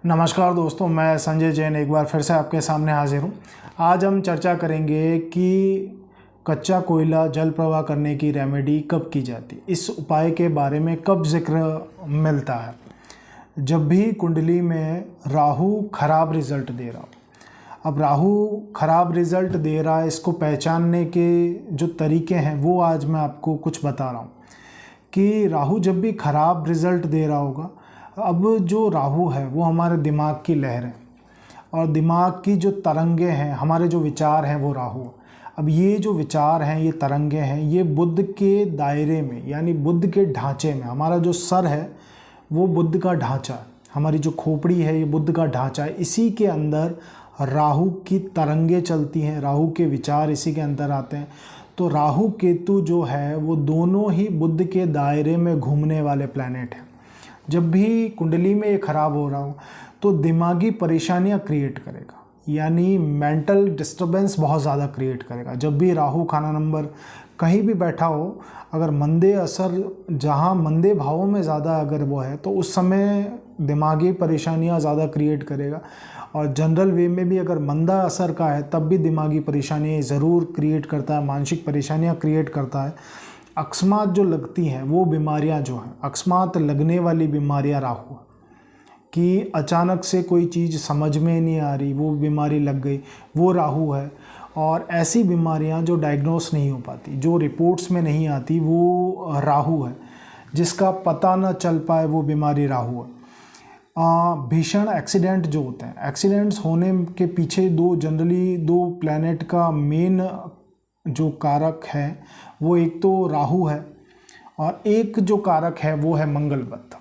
नमस्कार दोस्तों, मैं संजय जैन एक बार फिर से आपके सामने हाजिर हूँ। आज हम चर्चा करेंगे कि कच्चा कोयला जल प्रवाह करने की रेमेडी कब की जाती है, इस उपाय के बारे में कब जिक्र मिलता है। जब भी कुंडली में राहु खराब रिजल्ट दे रहा हो। अब राहु खराब रिजल्ट दे रहा है, इसको पहचानने के जो तरीके हैं वो आज मैं आपको कुछ बता रहा हूँ कि राहु जब भी खराब रिजल्ट दे रहा होगा। अब जो राहु है वो हमारे दिमाग की लहर है और दिमाग की जो तरंगे हैं, हमारे जो विचार हैं वो राहु। अब ये जो विचार हैं, ये तरंगे हैं, ये बुद्ध के दायरे में यानी बुद्ध के ढांचे में, हमारा जो सर है वो बुद्ध का ढांचा है, हमारी जो खोपड़ी है ये बुद्ध का ढांचा है। इसी के अंदर राहु की तरंगे चलती हैं, राहु के विचार इसी के अंदर आते हैं। तो राहु केतु जो है वो दोनों ही बुद्ध के दायरे में घूमने वाले प्लैनेट हैं। जब भी कुंडली में ये खराब हो रहा हो तो दिमागी परेशानियां क्रिएट करेगा, यानी मेंटल डिस्टरबेंस बहुत ज़्यादा क्रिएट करेगा। जब भी राहु खाना नंबर कहीं भी बैठा हो, अगर मंदे असर, जहाँ मंदे भावों में ज़्यादा अगर वो है तो उस समय दिमागी परेशानियां ज़्यादा क्रिएट करेगा। और जनरल वे में भी अगर मंदा असर का है तब भी दिमागी परेशानियाँ ज़रूर क्रिएट करता है, मानसिक परेशानियाँ क्रिएट करता है। अकस्मात जो लगती हैं वो बीमारियां जो हैं, अकस्मात लगने वाली बीमारियां राहु कि अचानक से कोई चीज़ समझ में नहीं आ रही, वो बीमारी लग गई, वो राहु है। और ऐसी बीमारियां जो डायग्नोस नहीं हो पाती, जो रिपोर्ट्स में नहीं आती, वो राहु है। जिसका पता न चल पाए वो बीमारी राहु है। भीषण एक्सीडेंट जो होते हैं, एक्सीडेंट्स होने के पीछे जनरली दो प्लैनेट का मेन जो कारक है वो एक तो राहु है और एक जो कारक है वो है मंगल बुध।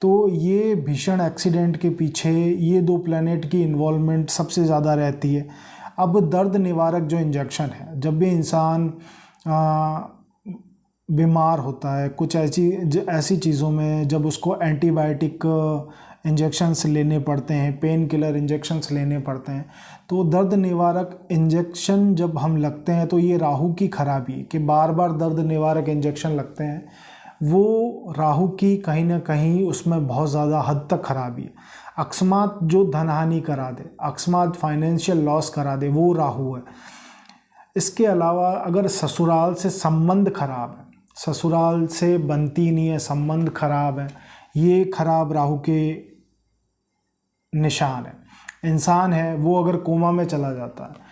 तो ये भीषण एक्सीडेंट के पीछे ये दो प्लैनेट की इन्वॉल्वमेंट सबसे ज़्यादा रहती है। अब दर्द निवारक जो इंजेक्शन है, जब भी इंसान बीमार होता है कुछ ऐसी चीज़ों में, जब उसको एंटीबायोटिक इंजेक्शन्स लेने पड़ते हैं, पेन किलर इंजेक्शन्स लेने पड़ते हैं, तो दर्द निवारक इंजेक्शन जब हम लगते हैं तो ये राहु की खराबी है कि बार बार दर्द निवारक इंजेक्शन लगते हैं। वो राहु की कहीं ना कहीं उसमें बहुत ज़्यादा हद तक खराबी है। अकस्मात जो धनहानि करा दे, अकस्मात फाइनेंशियल लॉस करा दे, वो राहु है। इसके अलावा अगर ससुराल से संबंध खराब है, ससुराल से बनती नहीं है, संबंध खराब है, ये खराब राहु के निशान है। इंसान है वो अगर कोमा में चला जाता है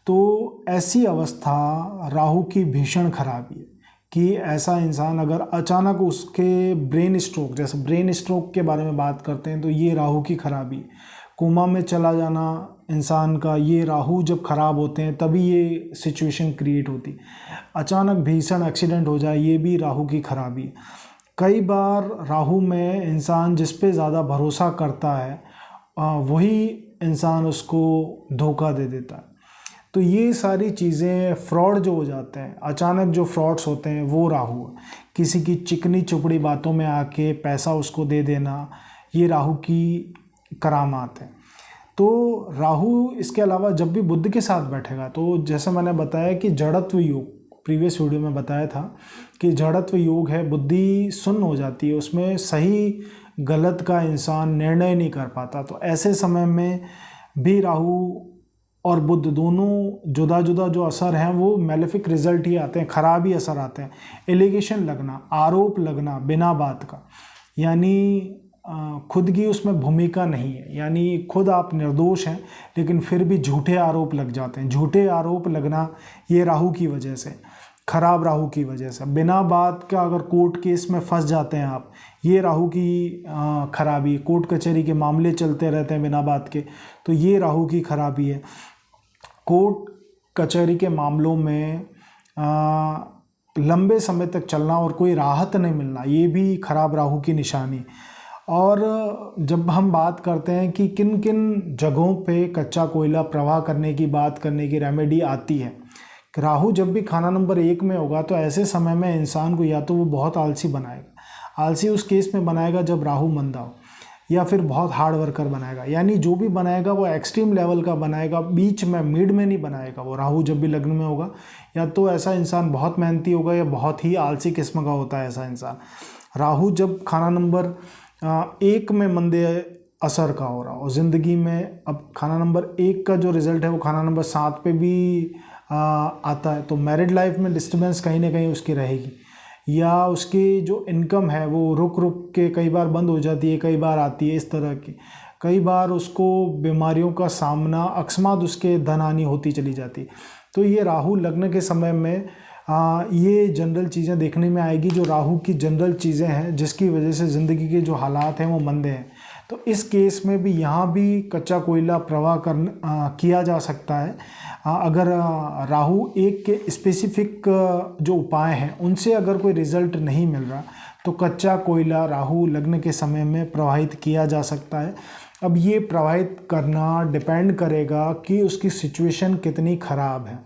तो ऐसी अवस्था राहु की भीषण खराबी है कि ऐसा इंसान अगर अचानक उसके ब्रेन स्ट्रोक, जैसे ब्रेन स्ट्रोक के बारे में बात करते हैं, तो ये राहु की खराबी है। कोमा में चला जाना इंसान का, ये राहु जब खराब होते हैं तभी ये सिचुएशन क्रिएट होती। अचानक भीषण एक्सीडेंट हो जाए, ये भी राहु की खराबी है। कई बार राहु में इंसान जिस पे ज़्यादा भरोसा करता है वही इंसान उसको धोखा दे देता है। तो ये सारी चीज़ें, फ्रॉड जो हो जाते हैं, अचानक जो फ्रॉड्स होते हैं वो राहु है। किसी की चिकनी चुपड़ी बातों में आके पैसा उसको दे देना, ये राहु की करामात है। तो राहु इसके अलावा जब भी बुध के साथ बैठेगा तो जैसे मैंने बताया कि जड़त्व योग, प्रीवियस वीडियो में बताया था कि जड़त्व योग है, बुद्धि सुन्न हो जाती है, उसमें सही गलत का इंसान निर्णय नहीं कर पाता। तो ऐसे समय में भी राहु और बुध दोनों जुदा जुदा जो असर हैं वो मैलेफिक रिजल्ट ही आते हैं, खराब ही असर आते हैं। एलिगेशन लगना, आरोप लगना बिना बात का, यानी खुद की उसमें भूमिका नहीं है, यानी खुद आप निर्दोष हैं लेकिन फिर भी झूठे आरोप लग जाते हैं। झूठे आरोप लगना ये राहु की वजह से, खराब राहु की वजह से। बिना बात का अगर कोर्ट केस में फंस जाते हैं आप, ये राहु की खराबी। कोर्ट कचहरी के मामले चलते रहते हैं बिना बात के, तो ये राहु की खराबी है। कोर्ट कचहरी के मामलों में लंबे समय तक चलना और कोई राहत नहीं मिलना, ये भी खराब राहु की निशानी। और जब हम बात करते हैं कि किन किन जगहों पे कच्चा कोयला प्रवाह करने की बात करने की रेमेडी आती है, राहु जब भी खाना नंबर 1 में होगा तो ऐसे समय में इंसान को या तो वो बहुत आलसी बनाएगा, आलसी उस केस में बनाएगा जब राहु मंदा हो, या फिर बहुत हार्ड वर्कर बनाएगा, यानी जो भी बनाएगा वो एक्सट्रीम लेवल का बनाएगा, बीच में मिड में नहीं बनाएगा। वो राहु जब भी लग्न में होगा या तो ऐसा इंसान बहुत मेहनती होगा या बहुत ही आलसी किस्म का होता है ऐसा इंसान। राहु जब खाना नंबर 1 में मंदे असर का हो रहा हो ज़िंदगी में। अब खाना नंबर 1 का जो रिज़ल्ट है वो खाना नंबर 7 पे भी आता है, तो मैरिड लाइफ में डिस्टर्बेंस कहीं ना कहीं उसकी रहेगी, या उसकी जो इनकम है वो रुक रुक के कई बार बंद हो जाती है, कई बार आती है, इस तरह की। कई बार उसको बीमारियों का सामना, अकस्मात उसके धन हानि होती चली जाती। तो ये राहु लग्न के समय में ये जनरल चीज़ें देखने में आएगी, जो राहु की जनरल चीज़ें हैं जिसकी वजह से ज़िंदगी के जो हालात हैं वो मंदे हैं। तो इस केस में भी यहाँ भी कच्चा कोयला प्रवाह किया जा सकता है। अगर राहु 1 के स्पेसिफिक जो उपाय हैं उनसे अगर कोई रिज़ल्ट नहीं मिल रहा तो कच्चा कोयला राहु लग्न के समय में प्रवाहित किया जा सकता है। अब ये प्रवाहित करना डिपेंड करेगा कि उसकी सिचुएशन कितनी ख़राब है,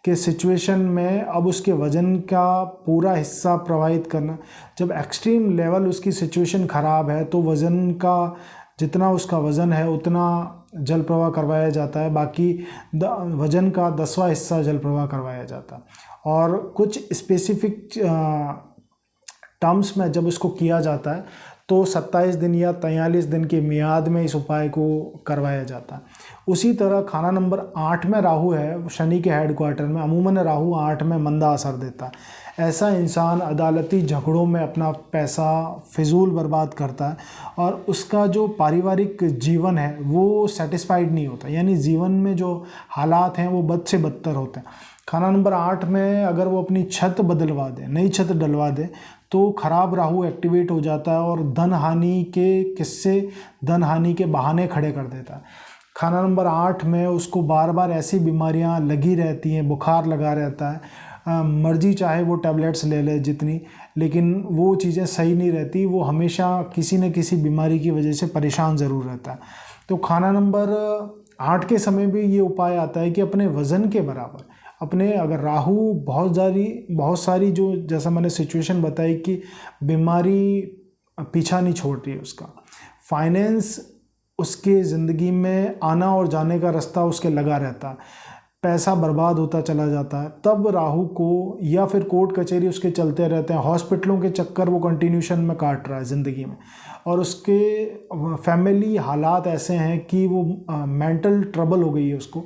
कि सिचुएशन में अब उसके वज़न का पूरा हिस्सा प्रवाहित करना। जब एक्सट्रीम लेवल उसकी सिचुएशन ख़राब है तो वज़न का जितना उसका वज़न है उतना जल प्रवाह करवाया जाता है, बाकी वज़न का 10वां हिस्सा जल प्रवाह करवाया जाता है। और कुछ स्पेसिफिक टर्म्स में जब इसको किया जाता है तो 27 दिन या 43 दिन की मियाद में इस उपाय को करवाया जाता है। उसी तरह खाना नंबर 8 में राहु है, शनि के हेडक्वार्टर में। अमूमन राहु 8 में मंदा असर देता है। ऐसा इंसान अदालती झगड़ों में अपना पैसा फिजूल बर्बाद करता है और उसका जो पारिवारिक जीवन है वो सेटिस्फाइड नहीं होता, यानी जीवन में जो हालात हैं वो बद से बदतर होते हैं। खाना नंबर 8 में अगर वो अपनी छत बदलवा दे, नई छत डलवा दे, तो ख़राब राहु एक्टिवेट हो जाता है और धन हानि के किस्से, धन हानि के बहाने खड़े कर देता है। खाना नंबर 8 में उसको बार बार ऐसी बीमारियां लगी रहती हैं, बुखार लगा रहता है, मर्जी चाहे वो टैबलेट्स ले ले जितनी, लेकिन वो चीज़ें सही नहीं रहती, वो हमेशा किसी न किसी बीमारी की वजह से परेशान ज़रूर रहता है। तो खाना नंबर 8 के समय भी ये उपाय आता है कि अपने वज़न के बराबर, अपने अगर राहु बहुत सारी जो, जैसा मैंने सिचुएशन बताई कि बीमारी पीछा नहीं छोड़ रही है उसका, फाइनेंस उसके ज़िंदगी में आना और जाने का रास्ता उसके लगा रहता है, पैसा बर्बाद होता चला जाता है, तब राहु को, या फिर कोर्ट कचहरी उसके चलते रहते हैं, हॉस्पिटलों के चक्कर वो कंटिन्यूशन में काट रहा है ज़िंदगी में, और उसके फैमिली हालात ऐसे हैं कि वो मेंटल ट्रबल हो गई है उसको।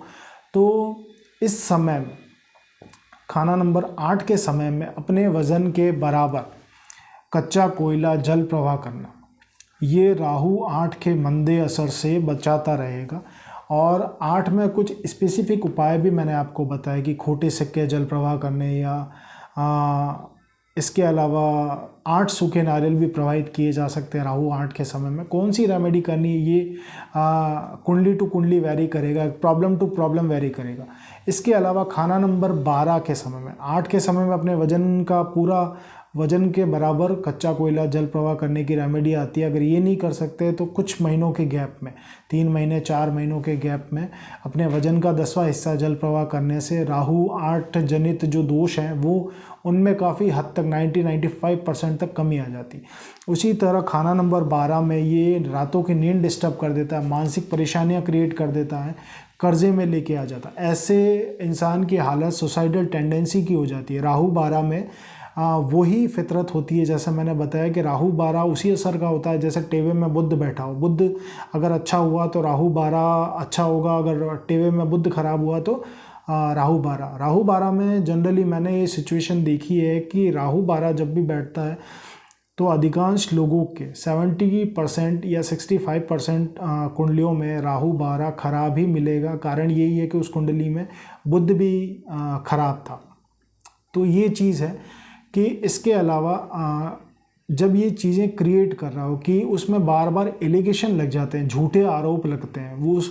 तो इस समय में खाना नंबर 8 के समय में अपने वज़न के बराबर कच्चा कोयला जल प्रवाह करना, ये राहु 8 के मंदे असर से बचाता रहेगा। और 8 में कुछ स्पेसिफिक उपाय भी मैंने आपको बताया कि खोटे सिक्के जल प्रवाह करने, या इसके अलावा 8 सूखे नारियल भी प्रवाहित किए जा सकते हैं राहु 8 के समय में। कौन सी रेमेडी करनी है ये कुंडली टू कुंडली वेरी करेगा, प्रॉब्लम टू प्रॉब्लम वेरी करेगा। इसके अलावा खाना नंबर 12 के समय में, 8 के समय में अपने वज़न का पूरा वज़न के बराबर कच्चा कोयला जल प्रवाह करने की रेमेडी आती है। अगर ये नहीं कर सकते तो कुछ महीनों के गैप में, 3 महीने 4 महीनों के गैप में अपने वज़न का 10वां हिस्सा जल प्रवाह करने से राहु 8 जनित जो दोष हैं वो उनमें काफ़ी हद तक 90-95% तक कमी आ जाती। उसी तरह खाना नंबर 12 में ये रातों की नींद डिस्टर्ब कर देता है, मानसिक परेशानियाँ क्रिएट कर देता है, कर्जे में लेके आ जाता है। ऐसे इंसान की हालत सुसाइडल टेंडेंसी की हो जाती है। राहु 12 में वही फितरत होती है, जैसा मैंने बताया कि राहु 12 उसी असर का होता है जैसे टेवे में बुध बैठा हो। बुध अगर अच्छा हुआ तो राहु 12 अच्छा होगा, अगर टेवे में बुध खराब हुआ तो राहु 12 में जनरली मैंने ये सिचुएशन देखी है कि राहु 12 जब भी बैठता है तो अधिकांश लोगों के 70% या 65% कुंडलियों में राहु 12 खराब ही मिलेगा। कारण यही है कि उस कुंडली में बुध भी खराब था। तो ये चीज़ है कि इसके अलावा जब ये चीज़ें क्रिएट कर रहा हो कि उसमें बार बार एलिगेशन लग जाते हैं, झूठे आरोप लगते हैं, वो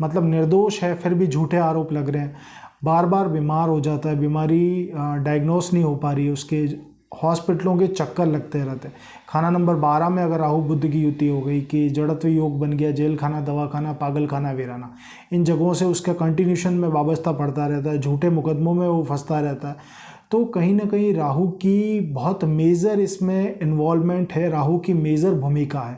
मतलब निर्दोष है फिर भी झूठे आरोप लग रहे हैं, बार बार बीमार हो जाता है, बीमारी डायग्नोस नहीं हो पा रही है, उसके हॉस्पिटलों के चक्कर लगते रहते हैं। खाना नंबर 12 में अगर राहु बुध की युति हो गई कि जड़त्व योग बन गया, जेल खाना, दवा खाना, पागल खाना, वीराना, इन जगहों से उसका कंटिन्यूशन में वाबस्ता पड़ता रहता है, झूठे मुकदमों में वो फंसता रहता है। तो कहीं ना कहीं राहु की बहुत मेजर इसमें इन्वॉल्वमेंट है, राहु की मेजर भूमिका है।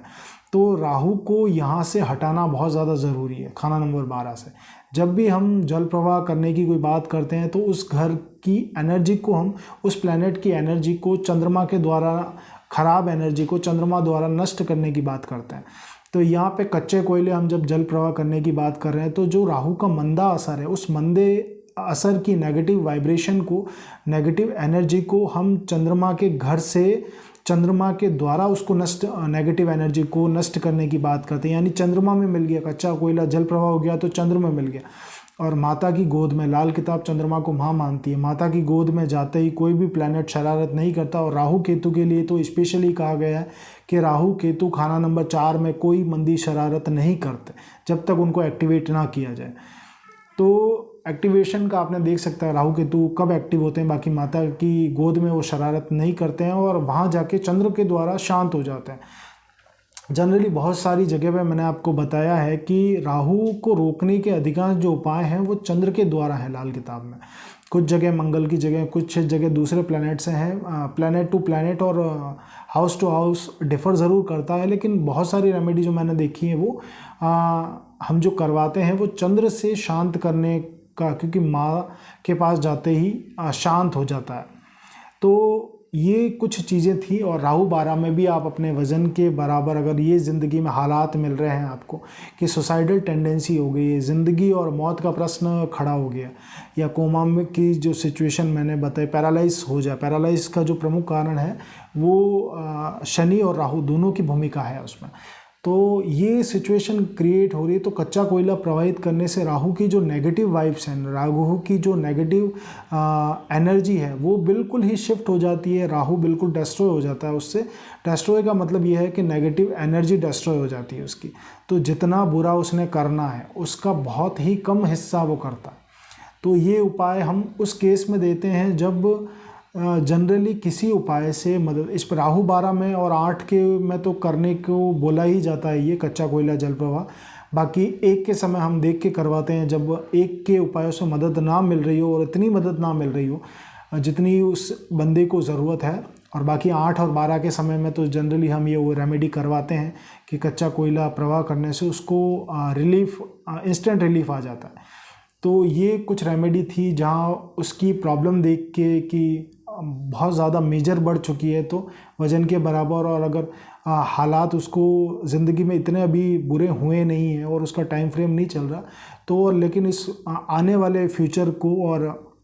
तो राहु को यहाँ से हटाना बहुत ज़्यादा ज़रूरी है खाना नंबर 12 से। जब भी हम जल प्रवाह करने की कोई बात करते हैं तो उस घर की एनर्जी को, हम उस प्लैनेट की एनर्जी को चंद्रमा के द्वारा, खराब एनर्जी को चंद्रमा द्वारा नष्ट करने की बात करते हैं। तो यहाँ पे कच्चे कोयले हम जब जल प्रवाह करने की बात कर रहे हैं, तो जो राहु का मंदा असर है, उस मंदे असर की नेगेटिव वाइब्रेशन को, नेगेटिव एनर्जी को हम चंद्रमा के घर से, चंद्रमा के द्वारा उसको नष्ट, नेगेटिव एनर्जी को नष्ट करने की बात करते हैं। यानी चंद्रमा में मिल गया, कच्चा कोयला जल प्रवाह हो गया तो चंद्र में मिल गया। और माता की गोद में, लाल किताब चंद्रमा को माँ मानती है, माता की गोद में जाते ही कोई भी प्लैनेट शरारत नहीं करता। और राहु केतु के लिए तो स्पेशली कहा गया है कि राहु केतु खाना नंबर 4 में कोई मंदी शरारत नहीं करते जब तक उनको एक्टिवेट ना किया जाए। तो एक्टिवेशन का आपने देख सकता है राहु केतु कब एक्टिव होते हैं, बाकी माता की गोद में वो शरारत नहीं करते हैं और वहाँ जाके चंद्र के द्वारा शांत हो जाते हैं। जनरली बहुत सारी जगह पे मैंने आपको बताया है कि राहु को रोकने के अधिकांश जो उपाय हैं वो चंद्र के द्वारा है लाल किताब में। कुछ जगह मंगल की जगह, कुछ जगह दूसरे प्लैनेट से हैं, प्लैनेट टू प्लैनेट और हाउस टू हाउस डिफ़र ज़रूर करता है, लेकिन बहुत सारी रेमेडी जो मैंने देखी है वो हम जो करवाते हैं वो चंद्र से शांत करने का, क्योंकि माँ के पास जाते ही शांत हो जाता है। तो ये कुछ चीज़ें थी। और राहु 12 में भी आप अपने वज़न के बराबर अगर ये ज़िंदगी में हालात मिल रहे हैं आपको कि सुसाइडल टेंडेंसी हो गई है, ज़िंदगी और मौत का प्रश्न खड़ा हो गया, या कोमा में की जो सिचुएशन मैंने बताई, पैरालाइज हो जाए, पैरालाइज का जो प्रमुख कारण है वो शनि और राहु दोनों की भूमिका है उसमें। तो ये सिचुएशन क्रिएट हो रही है। तो कच्चा कोयला प्रवाहित करने से राहु की जो नेगेटिव वाइब्स हैं, राहु की जो नेगेटिव एनर्जी है वो बिल्कुल ही शिफ्ट हो जाती है, राहु बिल्कुल डिस्ट्रॉय हो जाता है उससे। डिस्ट्रॉय का मतलब ये है कि नेगेटिव एनर्जी डिस्ट्रॉय हो जाती है उसकी। तो जितना बुरा उसने करना है उसका बहुत ही कम हिस्सा वो करता है। तो ये उपाय हम उस केस में देते हैं जब जनरली किसी उपाय से मदद, इस पर राहु 12 में और 8 के में तो करने को बोला ही जाता है ये कच्चा कोयला जल प्रवाह। बाकी एक के समय हम देख के करवाते हैं जब एक के उपायों से मदद ना मिल रही हो और इतनी मदद ना मिल रही हो जितनी उस बंदे को ज़रूरत है। और बाकी 8 और 12 के समय में तो जनरली हम ये वो रेमेडी करवाते हैं कि कच्चा कोयला प्रवाह करने से उसको रिलीफ, इंस्टेंट रिलीफ आ जाता है। तो ये कुछ रेमेडी थी जहाँ उसकी प्रॉब्लम देख के कि बहुत ज़्यादा मेजर बढ़ चुकी है, तो वज़न के बराबर, और अगर हालात उसको ज़िंदगी में इतने अभी बुरे हुए नहीं हैं और उसका टाइम फ्रेम नहीं चल रहा, तो लेकिन इस आने वाले फ्यूचर को, और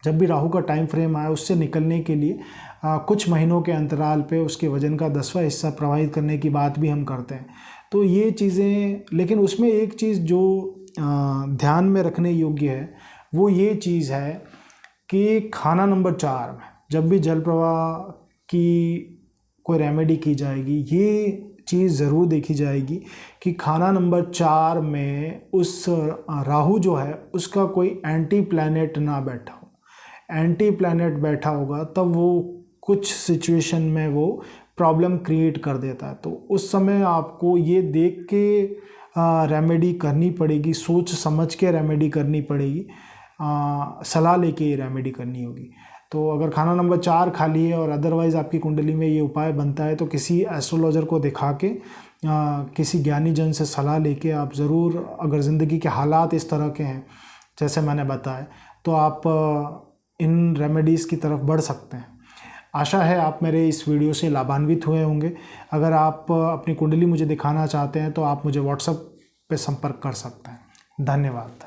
जब भी राहु का टाइम फ्रेम आए उससे निकलने के लिए कुछ महीनों के अंतराल पे उसके वज़न का 10वां हिस्सा प्रवाहित करने की बात भी हम करते हैं। तो ये चीज़ें, लेकिन उसमें एक चीज़ जो ध्यान में रखने योग्य है वो ये चीज़ है कि खाना नंबर 4 में जब भी जल प्रवाह की कोई रेमेडी की जाएगी, ये चीज़ ज़रूर देखी जाएगी कि खाना नंबर 4 में उस राहु जो है उसका कोई एंटी प्लैनेट ना बैठा हो। एंटी प्लैनेट बैठा होगा तब वो कुछ सिचुएशन में वो प्रॉब्लम क्रिएट कर देता है। तो उस समय आपको ये देख के रेमेडी करनी पड़ेगी, सोच समझ के रेमेडी करनी पड़ेगी, सलाह लेके ये रेमेडी करनी होगी। तो अगर खाना नंबर 4 खाली है और अदरवाइज़ आपकी कुंडली में ये उपाय बनता है तो किसी एस्ट्रोलॉजर को दिखा के, किसी ज्ञानी जन से सलाह लेके आप ज़रूर, अगर ज़िंदगी के हालात इस तरह के हैं जैसे मैंने बताया, तो आप इन रेमेडीज़ की तरफ बढ़ सकते हैं। आशा है आप मेरे इस वीडियो से लाभान्वित हुए होंगे। अगर आप अपनी कुंडली मुझे दिखाना चाहते हैं तो आप मुझे व्हाट्सएप पे संपर्क कर सकते हैं। धन्यवाद।